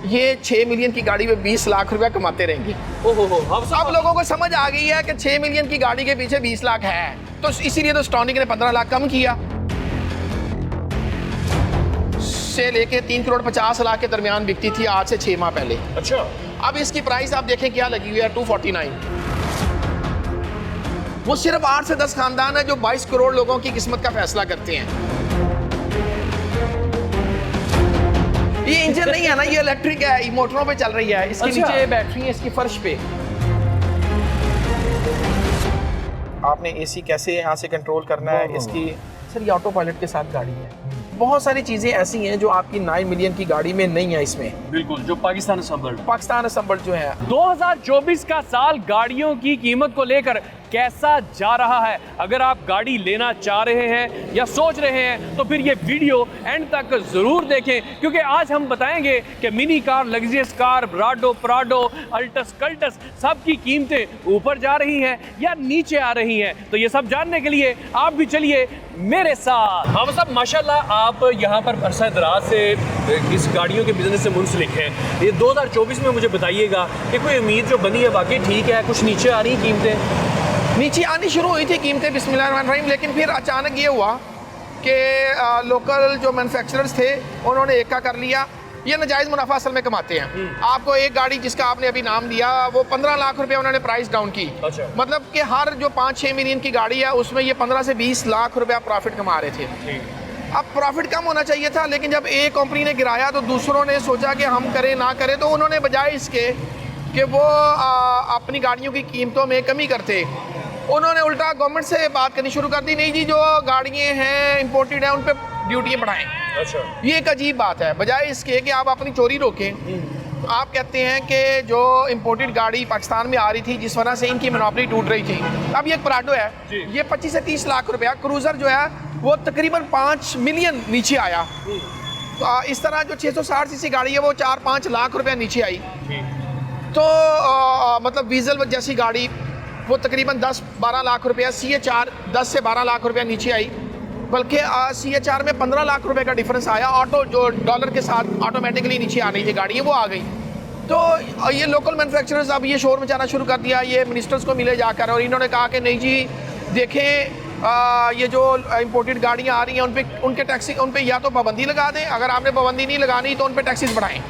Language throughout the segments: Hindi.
ये 6 मिलियन की गाड़ी में 20 लाख रुपया कमाते रहेंगे। ओहो, अब लोगों को समझ आ गई है कि 6 मिलियन की गाड़ी के पीछे 20 लाख है, तो इसीलिए तो स्टॉनिक ने 15 लाख कम किया से लेके 3 करोड़ 50 लाख के दरमियान बिकती थी आज से 6 माह पहले। अच्छा, अब इसकी प्राइस आप देखें क्या लगी हुई है, 249। वो सिर्फ 8 से 10 खानदान है जो 22 करोड़ लोगों की किस्मत का फैसला करते हैं। ये इंजन नहीं है ना, ये इलेक्ट्रिक है, ये मोटरों पे चल रही है। इसके नीचे बैटरी है, इसकी फर्श पे। आपने एसी कैसे यहाँ से कंट्रोल करना है, इसकी सर ये ऑटो पायलट के साथ गाड़ी है। बहुत सारी चीजें ऐसी हैं जो आपकी 9 मिलियन की गाड़ी में नहीं है इसमें। बिल्कुल, जो पाकिस्तान असम्बल्ड जो है। 2024 का साल गाड़ियों की कीमत को लेकर कैसा जा रहा है? अगर आप गाड़ी लेना चाह रहे हैं या सोच रहे हैं तो फिर ये वीडियो एंड तक जरूर देखें, क्योंकि आज हम बताएंगे कि मिनी कार, लग्जरियस कार, ब्राडो, प्राडो, अल्टस, कल्टस सब की कीमतें ऊपर जा रही हैं या नीचे आ रही हैं। तो ये सब जानने के लिए आप भी चलिए मेरे साथ। हाँ साहब, माशाल्लाह आप यहाँ पर अरसा दराज से इस गाड़ियों के बिजनेस से मुंसलिक हैं। ये 2024 में मुझे बताइएगा कि कोई उम्मीद जो बनी है वाकई ठीक है, कुछ नीचे आ रही कीमतें? नीचे आनी शुरू हुई थी कीमतें बिस्मिल्लाहिर्रहमानिर्रहीम, लेकिन फिर अचानक ये हुआ कि लोकल जो मैन्युफैक्चरर्स थे उन्होंने एका कर लिया। ये नाजायज़ मुनाफा असल में कमाते हैं। आपको एक गाड़ी जिसका आपने अभी नाम दिया वो 15 लाख रुपए उन्होंने प्राइस डाउन की। अच्छा। मतलब कि हर जो 5-6 मिलियन की गाड़ी है उसमें ये 15 से 20 लाख रुपया प्रॉफिट कमा रहे थे। अब प्रॉफिट कम होना चाहिए था, लेकिन जब एक कंपनी ने गिराया तो दूसरों ने सोचा कि हम करें ना करें, तो उन्होंने बजाय इसके कि वो अपनी गाड़ियों की कीमतों में कमी करते, उन्होंने उल्टा गवर्नमेंट से बात करनी शुरू कर दी। नहीं जी, जो गाड़ियाँ हैं इंपोर्टेड हैं उन पर ड्यूटियाँ बढ़ाएं। अच्छा, ये एक अजीब बात है। बजाय इसके कि आप अपनी चोरी रोकें, आप कहते हैं कि जो इंपोर्टेड गाड़ी पाकिस्तान में आ रही थी जिस वजह से इनकी मोनोपोली टूट रही थी, अब ये एक प्राडो है, ये 25 से 30 लाख रुपया, क्रूज़र जो है वो तकरीबन 5 मिलियन नीचे आया। तो इस तरह जो 660 सीसी गाड़ी है वो 4-5 लाख रुपया नीचे आई। तो मतलब डीजल जैसी गाड़ी वो तकरीबन 10-12 लाख रुपया, CH-R 10 से 12 लाख रुपया नीचे आई, बल्कि CH-R में 15 लाख रुपए का डिफरेंस आया। ऑटो जो डॉलर के साथ ऑटोमेटिकली नीचे आ रही थी गाड़ी, वो आ गई। तो ये लोकल मैन्युफैक्चरर्स अब ये शोर मचाना शुरू कर दिया। ये मिनिस्टर्स को मिले जाकर और इन्होंने कहा कि नहीं जी देखें, ये जो इंपोर्टेड गाड़ियाँ आ रही हैं उन पे या तो पाबंदी लगा दें, अगर आपने पाबंदी नहीं लगानी तो उन पे टैक्सेस बढ़ाएं।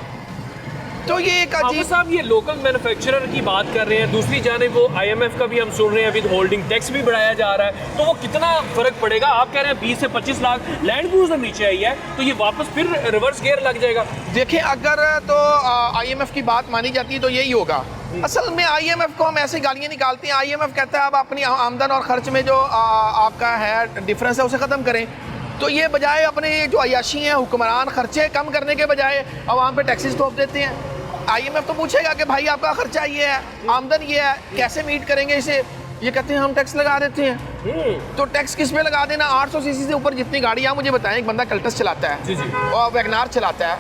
तो ये एक अजीब साहब, ये लोकल मैन्युफैक्चरर की बात कर रहे हैं, दूसरी जानिब वो IMF का भी हम सुन रहे हैं, विद होल्डिंग टैक्स भी बढ़ाया जा रहा है, तो वो कितना फर्क पड़ेगा? आप कह रहे हैं 20 से 25 लाख लैंड क्रूजर नीचे आई है, तो ये वापस फिर रिवर्स गियर लग जाएगा? देखिए, अगर तो IMF की बात मानी जाती है तो यही होगा। असल में IMF को हम ऐसे गालियाँ निकालते हैं। IMF कहता है आप अपनी आमदन और खर्च में जो आपका है डिफरेंस है उसे ख़त्म करें। तो ये बजाय अपने जो अयाशी हैं हुक्मरान खर्चे कम करने के बजाय आवाम पे टैक्सेस थोप देते हैं। IMF तो पूछेगा कि भाई आपका खर्चा ये है, आमदन ये है, कैसे मीट करेंगे इसे? ये कहते हैं हम टैक्स लगा देते हैं। तो टैक्स किस पे लगा देना? 800 सीसी से ऊपर जितनी गाड़ी है, मुझे बताएं, एक बंदा कल्टस चलाता है और वैगनार चलाता है,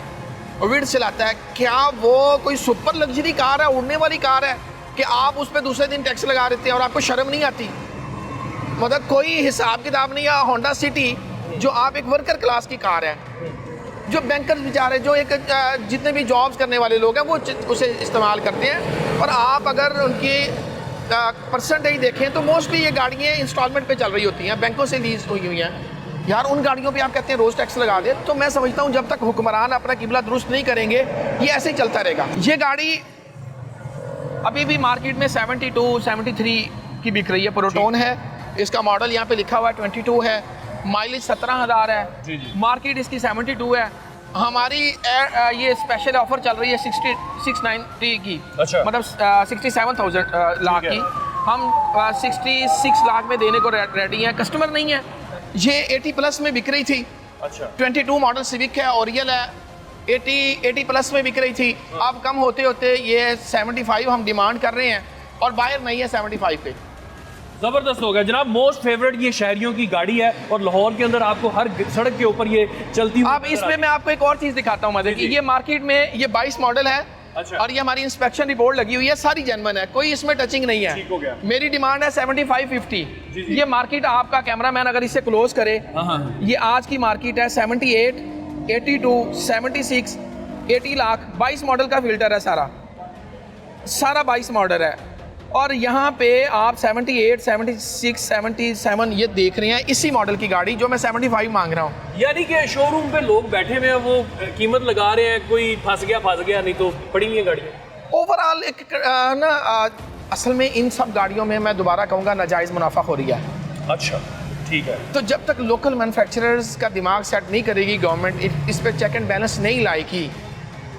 विड चलाता है, क्या वो कोई सुपर लग्जरी कार है, उड़ने वाली कार है कि आप उस पर दूसरे दिन टैक्स लगा देते हैं और आपको शर्म नहीं आती? मतलब कोई हिसाब किताब नहीं। या होंडा सिटी जो आप एक वर्कर क्लास की कार है, जो बैंकर्स बेचारे, जो एक जितने भी जॉब्स करने वाले लोग हैं वो उसे इस्तेमाल करते हैं, और आप अगर उनकी परसेंटेज देखें तो मोस्टली ये गाड़ियाँ इंस्टॉलमेंट पे चल रही होती हैं, बैंकों से लीज हुई हैं। यार उन गाड़ियों पे आप कहते हैं रोज़ टैक्स लगा दे, तो मैं समझता हूँ जब तक हुक्मरान अपना किबला दुरुस्त नहीं करेंगे ये ऐसे ही चलता रहेगा। ये गाड़ी अभी भी मार्केट में 72-73 की बिक रही है। प्रोटोन है, इसका मॉडल यहाँ पे लिखा हुआ है, 22 है, माइलेज 17,000 है, मार्केट इसकी 72 है। हमारी ये स्पेशल ऑफर चल रही है 690 की। अच्छा। मतलब 67,000 लाख की, हम 66 लाख में देने को रेडी हैं। कस्टमर नहीं है। ये 80 प्लस में बिक रही थी। अच्छा। 22 मॉडल सिविक है, ओरियल है, 80 प्लस में बिक रही थी। अब कम होते होते ये 75 हम डिमांड कर रहे हैं और बायर नहीं है 75 पे। जबरदस्त हो गया जनाब। मोस्ट फेवरेट ये शहरियों की गाड़ी है और लाहौर के अंदर आपको हर सड़क के ऊपर ये चलती हुई। अब इसमें मैं आपको एक और चीज दिखाता हूँ मजे की। ये मार्केट में ये 22 मॉडल है। अच्छा। और ये हमारी इंस्पेक्शन रिपोर्ट लगी हुई है, सारी जेन्युइन है, कोई इसमें टचिंग नहीं है। ठीक हो गया। मेरी डिमांड है 75-50। ये मार्केट आपका कैमरामैन अगर इसे क्लोज करे, ये आज की मार्केट है 78, 82, 76, 80 लाख, 22 मॉडल का फ़िल्टर है सारा 22 मॉडल है। और यहाँ पे आप 78, 76, 77 ये देख रहे हैं इसी मॉडल की गाड़ी जो मैं 75 मांग रहा हूँ। यानी कि शोरूम पे लोग बैठे हुए हैं, वो कीमत लगा रहे हैं, कोई फंस गया, नहीं तो पड़ी हुई है गाड़ियाँ। ओवरऑल एक असल में इन सब गाड़ियों में मैं दोबारा कहूँगा नाजायज़ मुनाफाखोरी है। अच्छा, ठीक है। तो जब तक लोकल मैन्युफैक्चरर्स का दिमाग सेट नहीं करेगी गवर्नमेंट, इस पर चेक एंड बैलेंस नहीं लाएगी,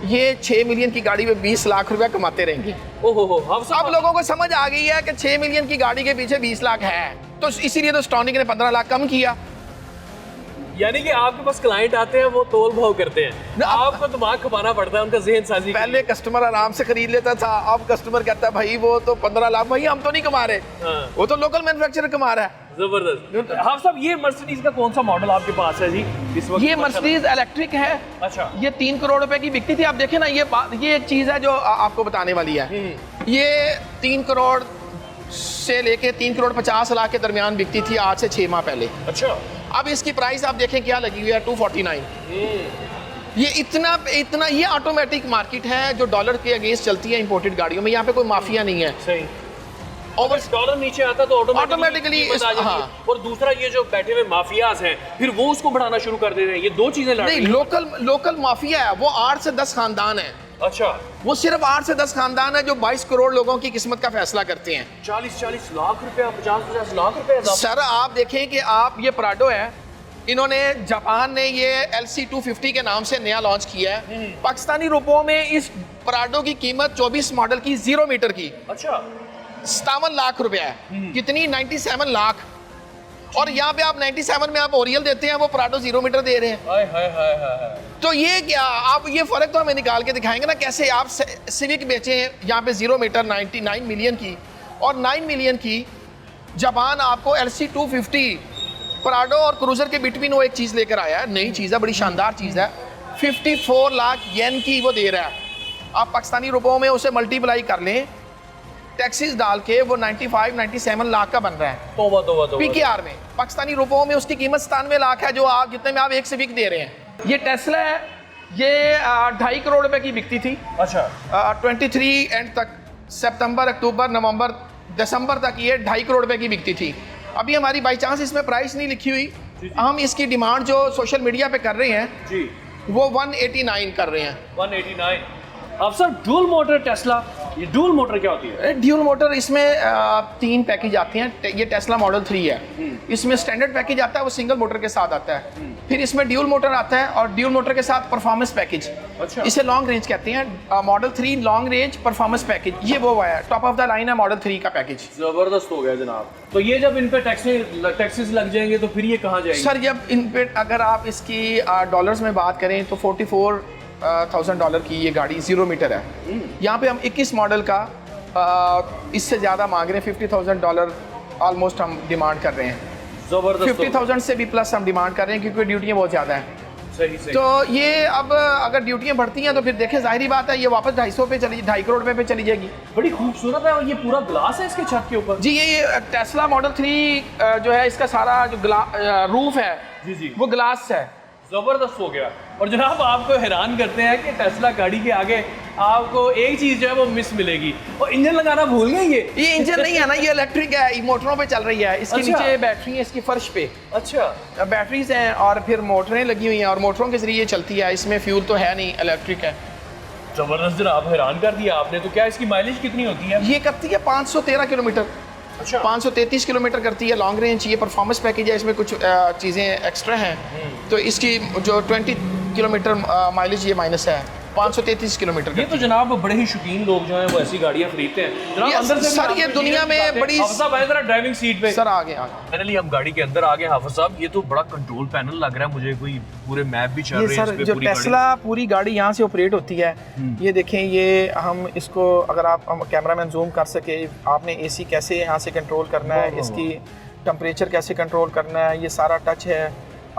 ये 6 मिलियन की गाड़ी में 20 लाख रुपया कमाते रहेंगे। ओहो, अब लोगों को समझ आ गई है कि 6 मिलियन की गाड़ी के पीछे 20 लाख है, तो इसीलिए तो स्टॉनिक ने 15 लाख कम किया। यानी कि आपके पास क्लाइंट आते हैं, वो तोल भाव करते हैं, आपको दिमाग खपाना पड़ता है उनका ज़हन साजी। पहले कस्टमर आराम से खरीद लेता था, अब कस्टमर कहता है भाई वो तो 15 लाख, भाई हम तो नहीं कमा रहे, वो तो लोकल मैन्युफैक्चरर कमा रहा है। जबरदस्त। हाँ साहब, ये मर्सिडीज का कौन सा मॉडल आपके पास है जी इस वक्त? ये मर्सिडीज इलेक्ट्रिक है। अच्छा, ये 3 करोड़ रुपए की बिकती थी। आप देखें ना, ये एक चीज़ है जो आपको बताने वाली है। ये 3 करोड़ से लेके 3 करोड़ 50 लाख के दरमियान बिकती थी आज से 6 माह पहले। अच्छा, अब इसकी प्राइस आप देखें क्या लगी हुई है, 249। ये इतना ये ऑटोमेटिक मार्केट है जो डॉलर के अगेंस्ट चलती है इंपोर्टेड गाड़ियों में। यहाँ पे कोई माफिया नहीं है। सही। और डॉलर नीचे आता तो ऑटोमेटिकली हाँ। और दूसरा ये जो बैठे हुए माफियाज हैं, फिर वो उसको बढ़ाना शुरू कर देते हैं। ये दो चीजें लड़ रही हैं। नहीं, लोकल माफिया है, वो 8 से 10 खानदान है। अच्छा, वो सिर्फ 8 से 10 खानदान है जो 22 करोड़ लोगों की किस्मत का फैसला करते हैं। 40 लाख रुपया, 50 लाख रुपया। सर आप देखें कि आप ये प्राडो है, इन्होंने जापान ने ये LC250 के नाम से नया लॉन्च किया है। पाकिस्तानी रुपयों में इस प्राडो की कीमत 24 मॉडल की 0 मीटर की अच्छा 57 लाख रुपया है। कितनी? 97 लाख। और यहाँ पे आप 97 में आप ओरियल देते हैं, वो प्राडो 0 मीटर दे रहे हैं। हाय हाय हाय हाय। तो ये क्या, आप ये फर्क तो हमें निकाल के दिखाएंगे ना, कैसे आप सिविक बेचे हैं यहाँ पे 0 मीटर 99 मिलियन की, और 9 मिलियन की जापान आपको LC250 प्राडो और क्रूजर के बिटवीन वो एक चीज़ लेकर आया है, नई चीज़ है, बड़ी शानदार चीज़ है। 54 लाख येन की वो दे रहा है। आप पाकिस्तानी रुपयों में उसे मल्टीप्लाई कर लें, टैक्सीज डाल के वो 95-97 लाख का बन रहा है। तौबा। PKR में पाकिस्तानी रुपयों में उसकी कीमत 97 लाख है, जो आप जितने में आप एक सिविक दे रहे हैं। ये टेस्ला है, ये 2.5 करोड़ रुपए की बिकती थी। अच्छा, 23 एंड तक, सितंबर, अक्टूबर, नवंबर, दिसंबर तक ये 2.5 करोड़ रुपए की बिकती थी। अभी हमारी बाई चांस इसमें प्राइस नहीं लिखी हुई, हम इसकी डिमांड जो सोशल मीडिया पे कर रहे हैं जी, वो 189 कर रहे हैं। 189। अब सर डुअल मोटर टेस्ला, ये डुअल मोटर क्या होती है? ड्यूल मोटर, इसमें 3 पैकेज आते हैं। ये टेस्ला मॉडल 3 है, इसमें स्टैंडर्ड पैकेज आता है, वो सिंगल मोटर के साथ आता है। फिर इसमें ड्यूल मोटर आता है, और ड्यूल मोटर के साथ परफॉर्मेंस पैकेज। अच्छा। इसे लॉन्ग रेंज कहते हैं। Model 3 long range performance package, ये वो है, टॉप ऑफ द लाइन है मॉडल 3 का पैकेज। जबरदस्त हो गया जनाब। तो ये जब इन पे टैक्सेस लग जाएंगे तो फिर ये कहाँ जाएंगे? सर जब इन पे अगर आप इसकी डॉलर्स में बात करें तो $44,000 की ये गाड़ी 0 मीटर है। यहाँ पे हम 21 मॉडल का इससे ज़्यादा मांग रहे हैं, $50,000 ऑलमोस्ट हम डिमांड कर रहे हैं। जबरदस्त। 50,000 से भी प्लस हम डिमांड कर रहे हैं, क्योंकि ड्यूटियाँ बहुत ज़्यादा हैं। सही। तो ये अब अगर ड्यूटियाँ बढ़ती हैं तो फिर देखें, जाहिर बात है ये वापस 250 पे चली, 2.5 करोड़ रुपए पे चली जाएगी। बड़ी खूबसूरत है, और ये पूरा ग्लास है इसके छत के ऊपर। जी, ये टेस्ला मॉडल 3 जो है, इसका सारा जो रूफ है जी, वो ग्लास है। जबरदस्त हो गया। और जनाब आपको हैरान करते हैं कि टेस्ला गाड़ी के आगे आपको एक चीज जो है वो मिस मिलेगी, और इंजन लगाना भूल गए। ये इंजन नहीं है ना, ये इलेक्ट्रिक है, ये मोटरों पे चल रही है। इसके अच्छा। नीचे बैटरी है, इसकी फर्श पे अच्छा, बैटरीज हैं, और फिर मोटरें लगी हुई हैं, और मोटरों के जरिए चलती है। इसमें फ्यूल तो है नहीं, इलेक्ट्रिक है। जबरदस्त जनाब, हैरान कर दिया आपने। तो क्या इसकी माइलेज कितनी होती है? ये करती है 513 किलोमीटर। अच्छा, 533 किलोमीटर करती है लॉन्ग रेंज। ये परफॉर्मेंस पैकेज है, इसमें कुछ चीज़ें एक्स्ट्रा हैं, तो इसकी जो 20 किलोमीटर माइलेज ये माइनस है, 533 किलोमीटर। ये तो जनाब बड़े ही शौकीन लोग जो हैं वो ऐसी गाड़ियाँ खरीदते हैं जनाब। अंदर से सर ये दुनिया में बड़ी ड्राइविंग सीट पे। सर आगे फाइनली हम गाड़ी के अंदर आ गए। हाफिज साहब, ये तो बड़ा कंट्रोल पैनल लग रहा है मुझे, कोई पूरे मैप भी चल रहे हैं सर। जो टेस्ला पूरी गाड़ी यहाँ से ऑपरेट होती है, ये देखें, ये हम इसको अगर आप कैमरामैन जूम कर सके, आपने AC कैसे यहाँ से कंट्रोल करना है, इसकी टेम्परेचर कैसे कंट्रोल करना है, ये सारा टच है।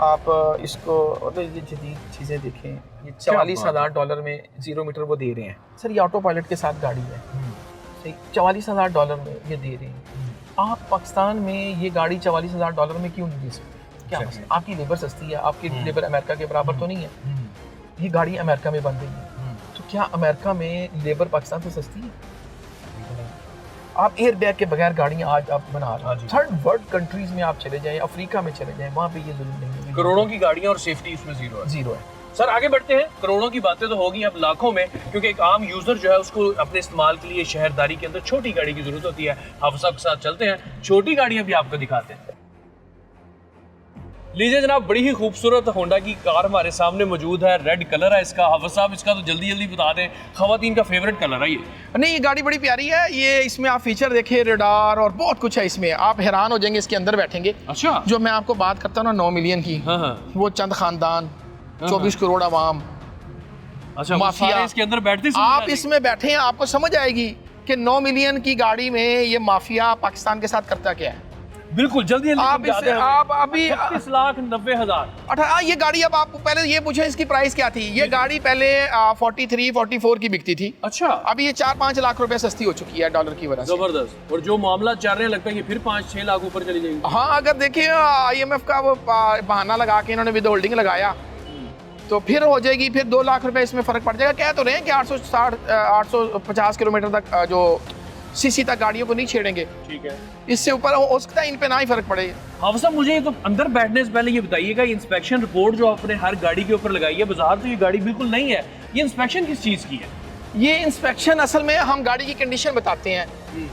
आप इसको, तो ये जदीद चीज़ें देखें, ये $44,000 में 0 मीटर वो दे रहे हैं। सर ये ऑटो पायलट के साथ गाड़ी है, सही, $44,000 में ये दे रहे हैं। आप पाकिस्तान में ये गाड़ी $44,000 में क्यों नहीं दे सकते? क्या मसला? आपकी लेबर सस्ती है, आपकी लेबर अमेरिका के बराबर तो नहीं है। ये गाड़ी अमेरिका में बन रही है, क्या अमेरिका में लेबर पाकिस्तान से सस्ती है? आप एयर बैग के बगैर गाड़ियाँ आज आप बना रहे हैं। थर्ड वर्ल्ड कंट्रीज में आप चले जाएं, अफ्रीका में चले जाएं, वहाँ पे ये जुल्म नहीं है। करोड़ों की गाड़ियाँ और सेफ्टी इसमें जीरो है। सर आगे बढ़ते हैं, करोड़ों की बातें तो होगी अब लाखों में, क्योंकि एक आम यूजर जो है उसको अपने इस्तेमाल के लिए शहरदारी के अंदर छोटी गाड़ी की जरूरत होती है। हाफिज साहब के साथ चलते हैं, छोटी गाड़ियाँ भी आपको दिखाते हैं। लीजिए जनाब, बड़ी ही खूबसूरत होंडा की कार हमारे सामने मौजूद है, रेड कलर है इसका। हाफिज साहब इसका तो जल्दी जल्दी बता दें, खवातीन का फेवरेट कलर है ये। नहीं, ये गाड़ी बड़ी प्यारी है। ये इसमें आप फीचर देखिए, रडार और बहुत कुछ है इसमें, आप हैरान हो जाएंगे इसके अंदर बैठेंगे। अच्छा, जो मैं आपको बात करता हूँ ना 9 मिलियन की, वो चंद खानदान, 24 करोड़ आवाम, अच्छा, माफिया इसके अंदर बैठते आप इसमें बैठे हैं, आपको समझ आएगी कि 9 मिलियन की गाड़ी में ये माफिया पाकिस्तान के साथ करता क्या है। बिल्कुल, जल्दी आप अभी 36,90,000। ये गाड़ी, अब आप पहले ये पूछे इसकी प्राइस क्या थी। ये गाड़ी पहले 43-44 की बिकती थी। अच्छा, अभी ये 4-5 लाख रुपए सस्ती हो चुकी है डॉलर की वजह से। जबरदस्त। और जो मामला चल रहे हैं लगता है कि फिर 5-6 लाख ऊपर चली जाएगी। हाँ, अगर देखिए IMF का वो बहाना लगा के इन्होंने विद होल्डिंग लगाया तो फिर हो जाएगी, फिर 2 लाख रुपए इसमें फर्क पड़ जाएगा। कह तो रहे हैं कि 850 किलोमीटर तक जो सीसी तक गाड़ियों को नहीं छेड़ेंगे। ठीक है, इससे ऊपर हो सकता है इन पे ना ही फर्क पड़े। हाफिज साहब मुझे तो अंदर बैठने से पहले ये बताइएगा, इंस्पेक्शन रिपोर्ट जो आपने हर गाड़ी के ऊपर लगाई है, बाजार तो ये गाड़ी बिल्कुल नहीं है, ये इंस्पेक्शन किस चीज की है? ये इंस्पेक्शन असल में हम गाड़ी की कंडीशन बताते हैं,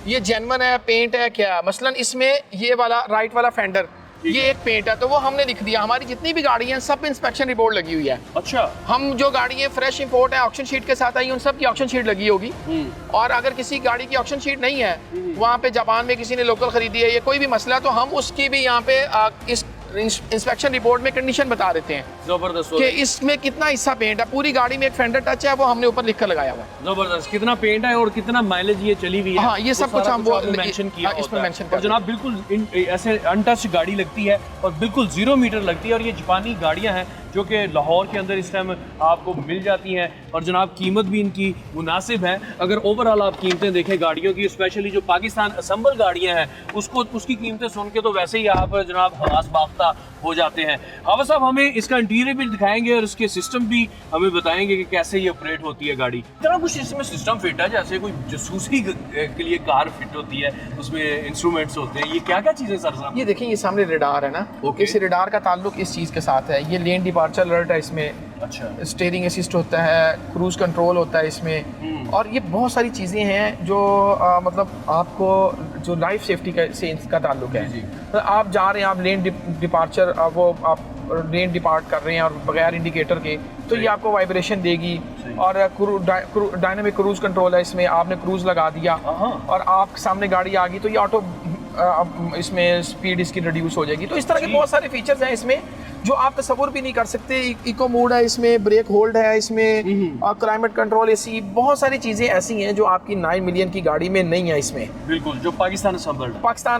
ये जेन्युइन है, पेंट है क्या। मसलन इसमें ये वाला राइट वाला फेंडर, ये एक पेंट है, तो वो हमने लिख दिया। हमारी जितनी भी गाड़ी हैं सब पे इंस्पेक्शन रिपोर्ट लगी हुई है। अच्छा, हम जो गाड़ी है फ्रेश इंपोर्ट है, ऑक्शन शीट के साथ आई, उन सब की ऑक्शन शीट लगी होगी। और अगर किसी गाड़ी की ऑक्शन शीट नहीं है, वहाँ पे जापान में किसी ने लोकल खरीदी है, ये कोई भी मसला, तो हम उसकी भी यहाँ पे इस इंस्पेक्शन रिपोर्ट में कंडीशन बता देते हैं। जबरदस्त कि इसमें कितना हिस्सा पेंट है, पूरी गाड़ी में एक फेंडर टच है, वो हमने ऊपर लिख कर लगाया हुआ है। जबरदस्त, कितना पेंट है और कितना माइलेज ये चली हुई है। हाँ, ये सब कुछ हम वो मेंशन किया इसमें मेंशन और जनाब बिल्कुल ऐसे अनटच गाड़ी लगती है और बिल्कुल 0 मीटर लगती है। और ये जापानी गाड़ियां हैं जो कि लाहौर के अंदर इस टाइम आपको मिल जाती हैं और जनाब कीमत भी इनकी मुनासिब है। अगर ओवरऑल आप कीमतें देखें गाड़ियों की, स्पेशली जो पाकिस्तान असम्बल गाड़ियां हैं उसकी कीमतें सुन के तो वैसे ही आप जनाब हवास बाख्ता हो जाते हैं। हाफिज साहब हमें इसका इंटीरियर भी दिखाएंगे और इसके सिस्टम भी हमें बताएंगे कि कैसे ये ऑपरेट होती है गाड़ी। इतना कुछ इसमें सिस्टम फिट है जैसे कोई जासूसी के लिए कार फिट होती है, उसमें इंस्ट्रूमेंट्स होते हैं। ये क्या क्या चीज़ें सर साहब? ये देखिए, ये सामने रडार है ना, इस रडार का ताल्लुक इस चीज़ के साथ है। ये लेन डिपार्चर अलर्ट है इसमें। अच्छा, स्टीयरिंग असिस्ट होता है, क्रूज कंट्रोल होता है इसमें, और ये बहुत सारी चीज़ें हैं जो मतलब आपको जो लाइफ सेफ्टी का से इसका ताल्लुक है। तो आप जा रहे हैं, आप लेन डिपार्चर वो आप लेन डिपार्ट कर रहे हैं और बगैर इंडिकेटर के, तो ये आपको वाइब्रेशन देगी। और डायनामिक क्रूज कंट्रोल है इसमें, आपने क्रूज लगा दिया और आप सामने गाड़ी आ गई तो ये ऑटो इसमें स्पीड इसकी रिड्यूस हो जाएगी। तो इस तरह के बहुत सारे फीचर्स हैं इसमें जो आप तसव्वुर भी नहीं कर सकते। इको मोड है इसमें, ब्रेक होल्ड है इसमें, और क्लाइमेट कंट्रोल AC, बहुत सारी चीज़ें ऐसी हैं जो आपकी 9 मिलियन की गाड़ी में नहीं है इसमें। बिल्कुल, जो पाकिस्तान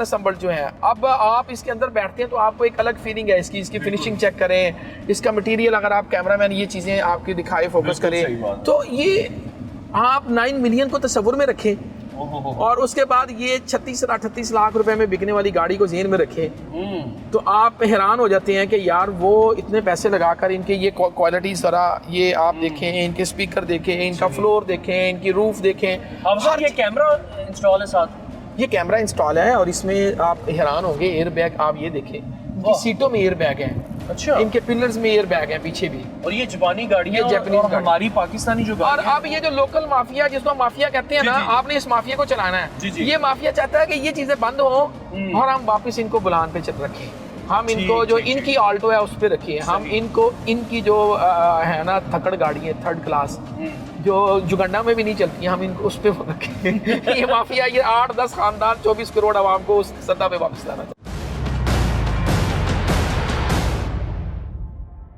असम्बल्ड जो है। अब आप इसके अंदर बैठते हैं तो आपको एक अलग फीलिंग है इसकी फिनिशिंग चेक करें, इसका मटीरियल, अगर आप कैमरामैन ये चीज़ें आपकी दिखाए, फोकस करें, तो ये आप 9 मिलियन को तसव्वुर में रखें और उसके बाद ये 36-38 लाख रुपए में बिकने वाली गाड़ी को ज़हन में रखें तो आप हैरान हो जाते हैं कि यार वो इतने पैसे लगाकर इनके ये क्वालिटी सारा ये आप देखें, इनके स्पीकर देखें, इनका फ्लोर देखें, इनकी रूफ देखें। अब ये कैमरा इंस्टॉल है साथ, ये कैमरा इंस्टॉल है और इसमें आप हैरान होंगे, एयर बैग आप ये देखें, इनकी सीटों में एयर बैग है। अच्छा, इनके पिलर्स में एयर बैग है पीछे भी। और ये जापानी गाड़ी है, जापानी हमारी पाकिस्तानी जो और अब ये जो लोकल माफिया, जिसको माफिया कहते हैं ना, आपने इस माफिया को चलाना है। ये माफिया चाहता है कि ये चीजें बंद हो और हम वापस इनको बुलान पे रखें। हम इनको जो इनकी ऑल्टो है उस पर रखिए, हम इनको इनकी जो है ना थकड़ गाड़ी है 3rd क्लास जो जुगंडा में भी नहीं चलती, हम इनको उस पर रखें। ये माफिया, ये 8-10 खानदान 24 करोड़ आवाम को उस सतह पे वापस लाना चाहिए।